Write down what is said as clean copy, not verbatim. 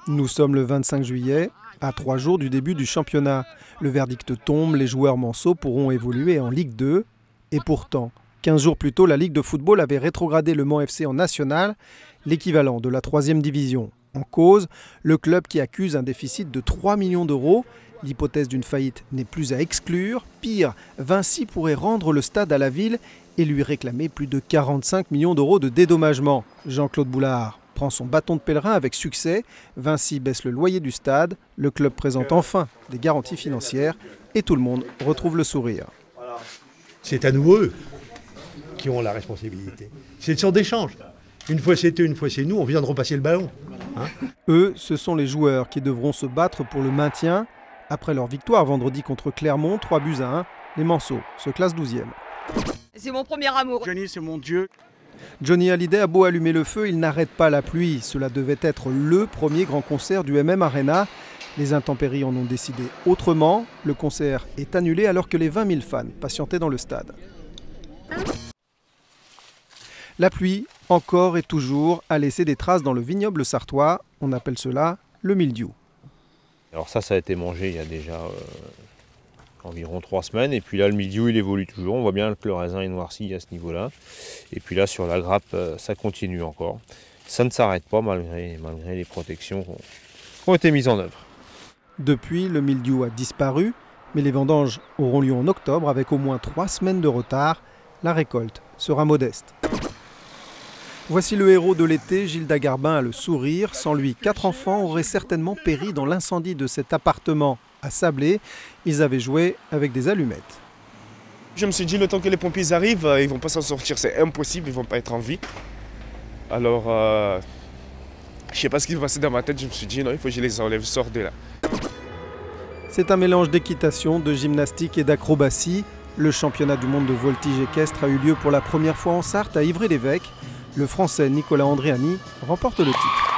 Nous sommes le 25 juillet, à 3 jours du début du championnat. Le verdict tombe, les joueurs manceaux pourront évoluer en Ligue 2. Et pourtant, 15 jours plus tôt, la Ligue de football avait rétrogradé le Mans FC en national, l'équivalent de la 3e division. En cause, le club qui accuse un déficit de 3 millions d'euros. L'hypothèse d'une faillite n'est plus à exclure. Pire, Vinci pourrait rendre le stade à la ville et lui réclamer plus de 45 millions d'euros de dédommagement. Jean-Claude Boulard prend son bâton de pèlerin avec succès. Vinci baisse le loyer du stade. Le club présente enfin des garanties financières et tout le monde retrouve le sourire. C'est à nous eux qui ont la responsabilité. C'est une sorte d'échange. Une fois c'est eux, une fois c'est nous, on vient de repasser le ballon. Eux, ce sont les joueurs qui devront se battre pour le maintien. Après leur victoire vendredi contre Clermont, 3-1, les Manceaux se classent 12e. C'est mon premier amour. Johnny, c'est mon Dieu. Johnny Hallyday a beau allumer le feu, il n'arrête pas la pluie. Cela devait être le premier grand concert du MM Arena. Les intempéries en ont décidé autrement. Le concert est annulé alors que les 20 000 fans patientaient dans le stade. La pluie, encore et toujours, a laissé des traces dans le vignoble sartois. On appelle cela le mildiou. Alors ça a été mangé il y a déjà environ 3 semaines. Et puis là, le mildiou, il évolue toujours. On voit bien que le raisin est noirci à ce niveau-là. Et puis là, sur la grappe, ça continue encore. Ça ne s'arrête pas malgré les protections qui ont été mises en œuvre. Depuis, le mildiou a disparu, mais les vendanges auront lieu en octobre avec au moins 3 semaines de retard. La récolte sera modeste. Voici le héros de l'été, Gilda Garbin a le sourire. Sans lui, 4 enfants auraient certainement péri dans l'incendie de cet appartement à Sablé. Ils avaient joué avec des allumettes. Je me suis dit, le temps que les pompiers arrivent, ils ne vont pas s'en sortir, c'est impossible, ils ne vont pas être en vie. Alors, je ne sais pas ce qui s'est passé dans ma tête, je me suis dit, non, il faut que je les enlève, sors de là. C'est un mélange d'équitation, de gymnastique et d'acrobatie. Le championnat du monde de voltige équestre a eu lieu pour la première fois en Sarthe à Ivry-l'Évêque. Le Français Nicolas Andréani remporte le titre.